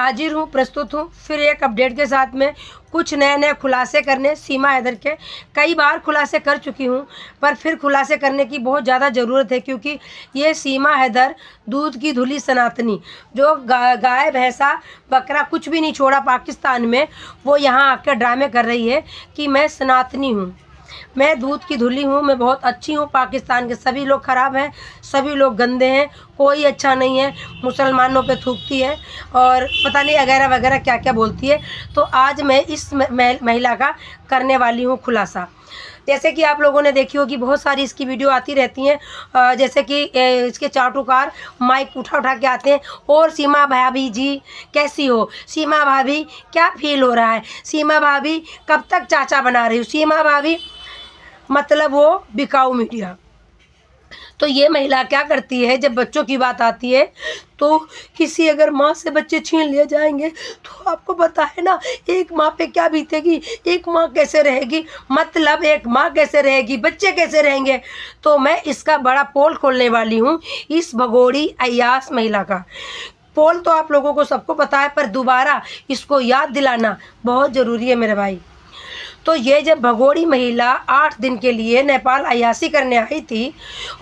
हाजिर हूँ, प्रस्तुत हूँ फिर एक अपडेट के साथ में कुछ नए नए खुलासे करने। सीमा हैदर के कई बार खुलासे कर चुकी हूँ, पर फिर खुलासे करने की बहुत ज़्यादा ज़रूरत है, क्योंकि ये सीमा हैदर दूध की धुली सनातनी, जो गाय भैंसा बकरा कुछ भी नहीं छोड़ा पाकिस्तान में, वो यहाँ आकर ड्रामे कर रही है कि मैं सनातनी हूँ, मैं दूध की धुली हूँ, मैं बहुत अच्छी हूँ। पाकिस्तान के सभी लोग ख़राब हैं, सभी लोग गंदे हैं, कोई अच्छा नहीं है, मुसलमानों पे थूकती है और पता नहीं वगैरह वगैरह क्या क्या बोलती है। तो आज मैं इस महिला का करने वाली हूँ खुलासा। जैसे कि आप लोगों ने देखी होगी, बहुत सारी इसकी वीडियो आती रहती हैं, जैसे कि इसके चाटुकार माइक उठा उठा के आते हैं, और सीमा भाभी जी कैसी हो, सीमा भाभी क्या फील हो रहा है, सीमा भाभी कब तक चाचा बना रही हो, सीमा भाभी, मतलब वो बिकाऊ मीडिया। तो ये महिला क्या करती है, जब बच्चों की बात आती है तो किसी अगर माँ से बच्चे छीन लिए जाएंगे तो आपको पता है ना एक माँ पे क्या बीतेगी, एक माँ कैसे रहेगी, मतलब एक माँ कैसे रहेगी, बच्चे कैसे रहेंगे। तो मैं इसका बड़ा पोल खोलने वाली हूँ, इस भगोड़ी अय्यास महिला का। पोल तो आप लोगों को सबको पता है, पर दोबारा इसको याद दिलाना बहुत ज़रूरी है मेरे भाई। तो ये जब भगोड़ी महिला 8 दिन के लिए नेपाल अय्यासी करने आई थी,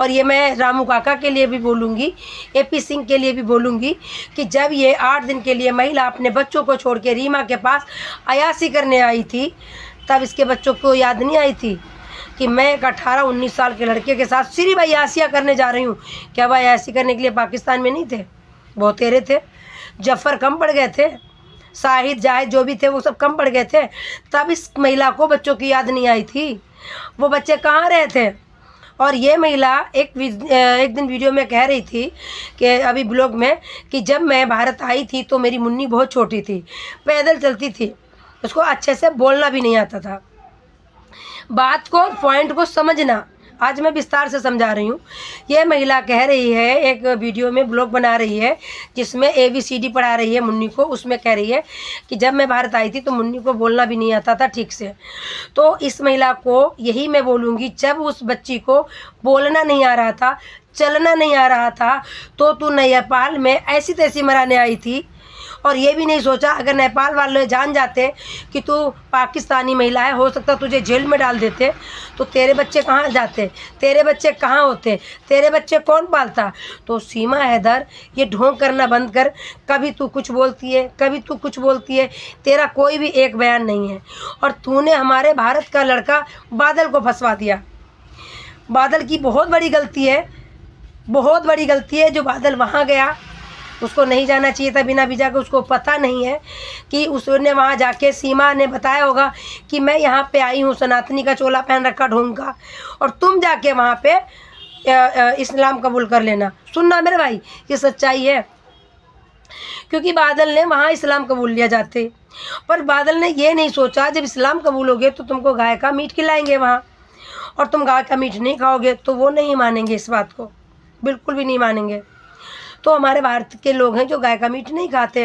और ये मैं रामू काका के लिए भी बोलूँगी, एपी सिंह के लिए भी बोलूँगी, कि जब ये 8 दिन के लिए महिला अपने बच्चों को छोड़ के रीमा के पास अय्यासी करने आई थी, तब इसके बच्चों को याद नहीं आई थी कि मैं एक 18-19 साल के लड़के के साथ सिर्फ अय्यासियाँ करने जा रही हूँ। क्या वह अय्यासी करने के लिए पाकिस्तान में नहीं थे? बहुत तेरे थे, जफ़र कम पड़ गए थे, शाहिद जाहिद जो भी थे वो सब कम पड़ गए थे। तब इस महिला को बच्चों की याद नहीं आई थी, वो बच्चे कहाँ रहे थे। और ये महिला एक दिन वीडियो में कह रही थी कि अभी ब्लॉग में, कि जब मैं भारत आई थी तो मेरी मुन्नी बहुत छोटी थी, पैदल चलती थी, उसको अच्छे से बोलना भी नहीं आता था। बात को, पॉइंट को समझना, आज मैं विस्तार से समझा रही हूँ। ये महिला कह रही है, एक वीडियो में ब्लॉग बना रही है जिसमें ABCD पढ़ा रही है मुन्नी को, उसमें कह रही है कि जब मैं भारत आई थी तो मुन्नी को बोलना भी नहीं आता था ठीक से। तो इस महिला को यही मैं बोलूँगी, जब उस बच्ची को बोलना नहीं आ रहा था, चलना नहीं आ रहा था, तो तू नेपाल में ऐसी तैसी मराने आई थी, और ये भी नहीं सोचा अगर नेपाल वाले जान जाते कि तू पाकिस्तानी महिला है, हो सकता तुझे जेल में डाल देते, तो तेरे बच्चे कहाँ जाते, तेरे बच्चे कहाँ होते, तेरे बच्चे कौन पालता। तो सीमा हैदर ये ढोंग करना बंद कर, कभी तू कुछ बोलती है, कभी तू कुछ बोलती है, तेरा कोई भी एक बयान नहीं है। और तूने हमारे भारत का लड़का बादल को फंसवा दिया। बादल की बहुत बड़ी गलती है, बहुत बड़ी गलती है जो बादल वहाँ गया, उसको नहीं जाना चाहिए था बिना वीज़ा के। उसको पता नहीं है कि उसने वहाँ जाके, सीमा ने बताया होगा कि मैं यहाँ पे आई हूँ, सनातनी का चोला पहन रखा ढोंग का, और तुम जाके वहाँ पे इस्लाम कबूल कर लेना। सुनना मेरे भाई, ये सच्चाई है, क्योंकि बादल ने वहाँ इस्लाम कबूल लिया जाते, पर बादल ने ये नहीं सोचा जब इस्लाम कबूल होगे तो तुमको गाय का मीट खिलाएंगे वहाँ, और तुम गाय का मीट नहीं खाओगे तो वो नहीं मानेंगे, इस बात को बिल्कुल भी नहीं मानेंगे। तो हमारे भारत के लोग हैं जो गाय का मीट नहीं खाते,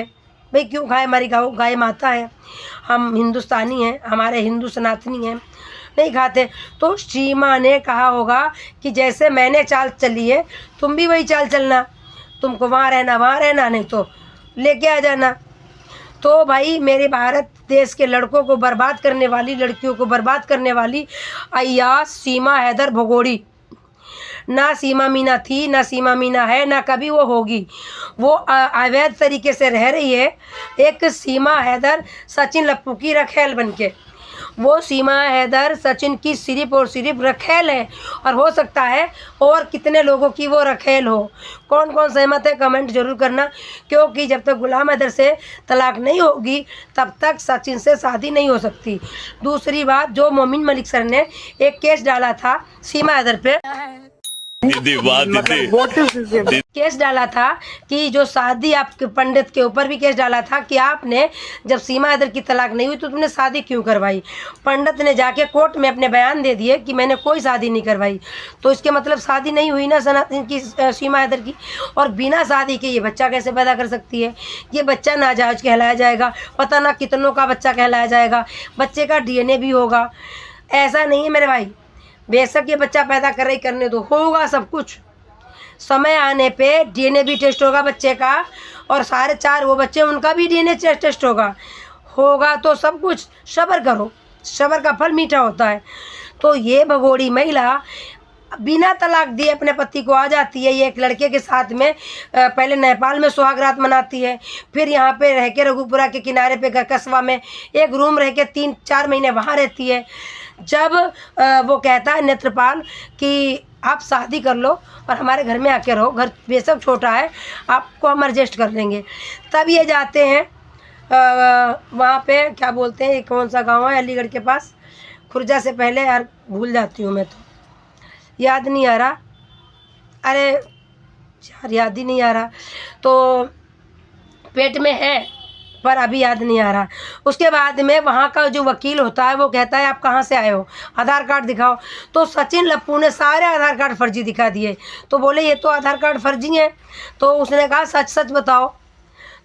भाई क्यों खाए, हमारी गाय माता है, हम हिंदुस्तानी हैं, हमारे हिंदू सनातनी हैं, नहीं खाते। तो सीमा ने कहा होगा कि जैसे मैंने चाल चली है तुम भी वही चाल चलना, तुमको वहाँ रहना, नहीं तो लेके आ जाना। तो भाई मेरे भारत देश के लड़कों को बर्बाद करने वाली, लड़कियों को बर्बाद करने वाली अय्यास सीमा हैदर भगोड़ी, ना सीमा मीना थी, ना सीमा मीना है, ना कभी वो होगी। वो अवैध तरीके से रह रही है, एक सीमा हैदर सचिन लप्पू की रखेल बनके। वो सीमा हैदर सचिन की सिर्फ और सिर्फ रखेल है, और हो सकता है और कितने लोगों की वो रखेल हो। कौन कौन सहमत है कमेंट जरूर करना, क्योंकि जब तक गुलाम हैदर से तलाक नहीं होगी तब तक सचिन से शादी नहीं हो सकती। दूसरी बात, जो मोमिन मलिक सर ने एक केस डाला था सीमा हैदर पे, केस डाला था कि जो शादी, आपके पंडित के ऊपर भी केस डाला था कि आपने जब सीमा हैदर की तलाक नहीं हुई तो तुमने शादी क्यों करवाई। पंडित ने जाके कोर्ट में अपने बयान दे दिए कि मैंने कोई शादी नहीं करवाई, तो इसके मतलब शादी नहीं हुई ना सनातन की, सीमा हैदर की। और बिना शादी के ये बच्चा कैसे पैदा कर सकती है, ये बच्चा नाजायज कहलाया जाएगा, पता ना कितनों का बच्चा कहलाया जाएगा, बच्चे का DNA भी होगा। ऐसा नहीं है मेरे भाई, बेशक ये बच्चा पैदा कर रही, करने दो, होगा सब कुछ, समय आने पे DNA भी टेस्ट होगा बच्चे का, और सारे 4 वो बच्चे, उनका भी DNA टेस्ट होगा तो सब कुछ। सब्र करो, सब्र का फल मीठा होता है। तो ये भगोड़ी महिला बिना तलाक दिए अपने पति को आ जाती है। ये एक लड़के के साथ में पहले नेपाल में सुहागरात मनाती है, फिर यहाँ पे रह के रघुपुरा के किनारे पे कस्बा में एक रूम रह के 3-4 महीने वहाँ रहती है। जब वो कहता है नेत्रपाल कि आप शादी कर लो और हमारे घर में आके रहो, घर बेशक छोटा है, आपको हम एडजस्ट कर लेंगे। तब ये जाते हैं वहाँ पे, क्या बोलते हैं, कौन सा गांव है अलीगढ़ के पास, खुर्जा से पहले, यार भूल जाती हूँ मैं, तो याद नहीं आ रहा, अरे यार याद ही नहीं आ रहा, तो पेट में है पर अभी याद नहीं आ रहा। उसके बाद में वहाँ का जो वकील होता है वो कहता है आप कहाँ से आए हो, आधार कार्ड दिखाओ। तो सचिन लप्पू ने सारे आधार कार्ड फर्जी दिखा दिए। तो बोले ये तो आधार कार्ड फर्जी हैं। तो उसने कहा सच सच बताओ।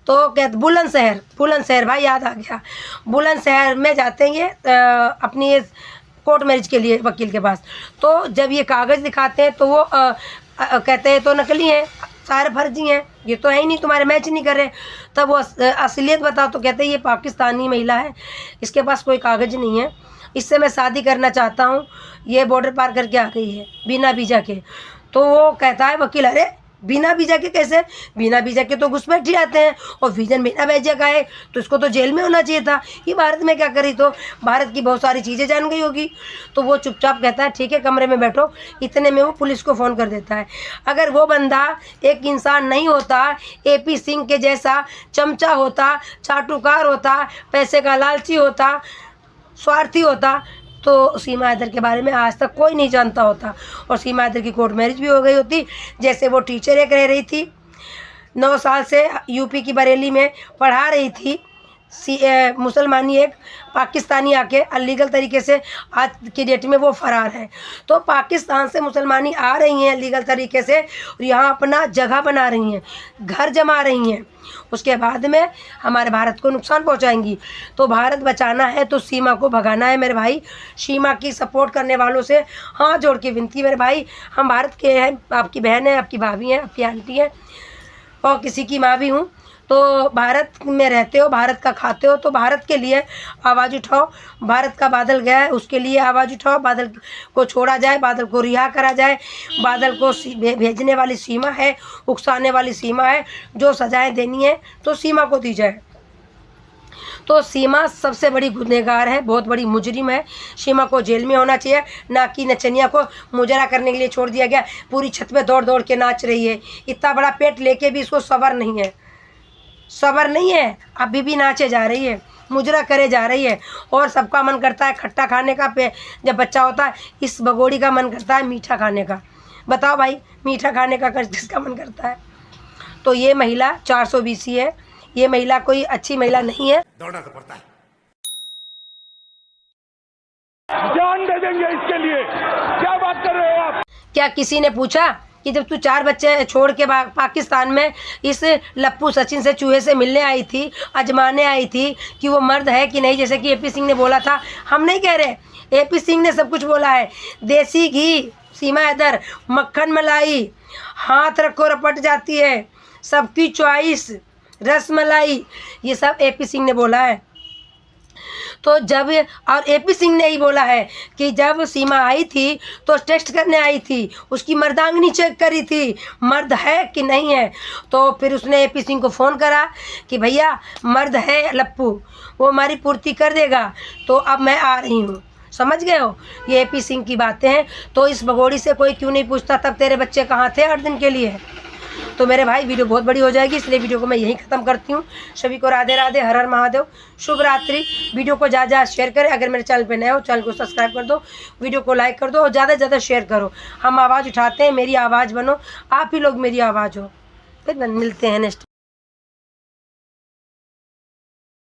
तो कहते बुलंदशहर भाई याद आ गया, बुलंदशहर में जाते हैं अपनी कोर्ट मैरिज के लिए वकील के पास। तो जब ये कागज़ दिखाते हैं तो वो कहते हैं तो नकली हैं, सारे फर्जी हैं, ये तो है ही नहीं, तुम्हारे मैच नहीं कर रहे। तब वो असलियत बताओ तो कहते हैं ये पाकिस्तानी महिला है, इसके पास कोई कागज़ नहीं है, इससे मैं शादी करना चाहता हूँ, ये बॉर्डर पार करके आ गई है बिना वीज़ा के। तो वो कहता है वकील अरे बिना वीज़ा के कैसे, बिना वीज़ा के तो घुसपैठ ही आते हैं, और विजन बिना वीज़ा का है तो इसको तो जेल में होना चाहिए था, ये भारत में क्या करी। तो भारत की बहुत सारी चीज़ें जान गई होगी। तो वो चुपचाप कहता है ठीक है कमरे में बैठो। इतने में वो पुलिस को फ़ोन कर देता है। अगर वो बंदा एक इंसान नहीं होता, AP सिंह के जैसा चमचा होता, चाटुकार होता, पैसे का लालची होता, स्वार्थी होता, तो सीमा हैदर के बारे में आज तक कोई नहीं जानता होता, और सीमा हैदर की कोर्ट मैरिज भी हो गई होती। जैसे वो टीचर एक रह रही थी 9 साल से UP की बरेली में पढ़ा रही थी, मुसलमानी एक पाकिस्तानी आके अलीगल तरीके से आज की डेट में वो फ़रार है। तो पाकिस्तान से मुसलमानी आ रही हैं अलीगल तरीके से और यहाँ अपना जगह बना रही हैं, घर जमा रही हैं, उसके बाद में हमारे भारत को नुकसान पहुंचाएंगी। तो भारत बचाना है तो सीमा को भगाना है मेरे भाई। सीमा की सपोर्ट करने वालों से हाथ जोड़ के विनती मेरे भाई, हम भारत के हैं, आपकी बहन है, आपकी भाभी हैं, आपकी आंटी हैं और किसी की माँ भी हूँ। तो भारत में रहते हो, भारत का खाते हो, तो भारत के लिए आवाज़ उठाओ। भारत का बादल गया है उसके लिए आवाज़ उठाओ। बादल को छोड़ा जाए, बादल को रिहा करा जाए। बादल को भेजने वाली सीमा है, उकसाने वाली सीमा है, जो सजाएं देनी है तो सीमा को दी जाए। तो सीमा सबसे बड़ी गुनहगार है, बहुत बड़ी मुजरिम है। सीमा को जेल में होना चाहिए, ना कि नचनिया को मुजरा करने के लिए छोड़ दिया गया। पूरी छत पे दौड़ दौड़ के नाच रही है, इतना बड़ा पेट लेके भी इसको सब्र नहीं है, सब्र नहीं है, अभी भी नाचे जा रही है, मुजरा करे जा रही है। और सबका मन करता है खट्टा खाने का, पे जब बच्चा होता है इस भगोड़ी का मन करता है मीठा खाने का। बताओ भाई, मीठा खाने का किसका मन करता है। तो ये महिला 420 है, ये महिला कोई अच्छी महिला नहीं है। दौड़ना तो पड़ता है, जान दे देंगे इसके लिए। क्या बात कर रहे हो आप। क्या किसी ने पूछा कि जब तू 4 बच्चे छोड़ के पाकिस्तान में इस लप्पू सचिन से चूहे से मिलने आई थी, आजमाने आई थी कि वो मर्द है कि नहीं, जैसे कि AP सिंह ने बोला था। हम नहीं कह रहे, AP सिंह ने सब कुछ बोला है। देसी घी, सीमा हैदर, मक्खन मलाई, हाथ रखो रपट जाती है, सबकी चॉइस, रस मलाई, ये सब AP सिंह ने बोला है। तो जब, और AP सिंह ने ही बोला है कि जब सीमा आई थी तो टेस्ट करने आई थी, उसकी मर्दांगनी चेक करी थी, मर्द है कि नहीं है। तो फिर उसने AP सिंह को फ़ोन करा कि भैया मर्द है लप्पू, वो हमारी पूर्ति कर देगा, तो अब मैं आ रही हूँ। समझ गए हो, ये AP सिंह की बातें हैं। तो इस भगोड़ी से कोई क्यों नहीं पूछता तब तेरे बच्चे कहाँ थे 8 दिन के लिए। तो मेरे भाई वीडियो बहुत बड़ी हो जाएगी, इसलिए वीडियो को मैं यहीं ख़त्म करती हूँ। सभी को राधे राधे, हर हर महादेव, शुभ रात्रि। वीडियो को ज़्यादा शेयर करें, अगर मेरे चैनल पे नए हो चैनल को सब्सक्राइब कर दो, वीडियो को लाइक कर दो और ज़्यादा से ज़्यादा शेयर करो। हम आवाज़ उठाते हैं, मेरी आवाज़ बनो, आप ही लोग मेरी आवाज़ हो। फिर मिलते हैं नेक्स्ट।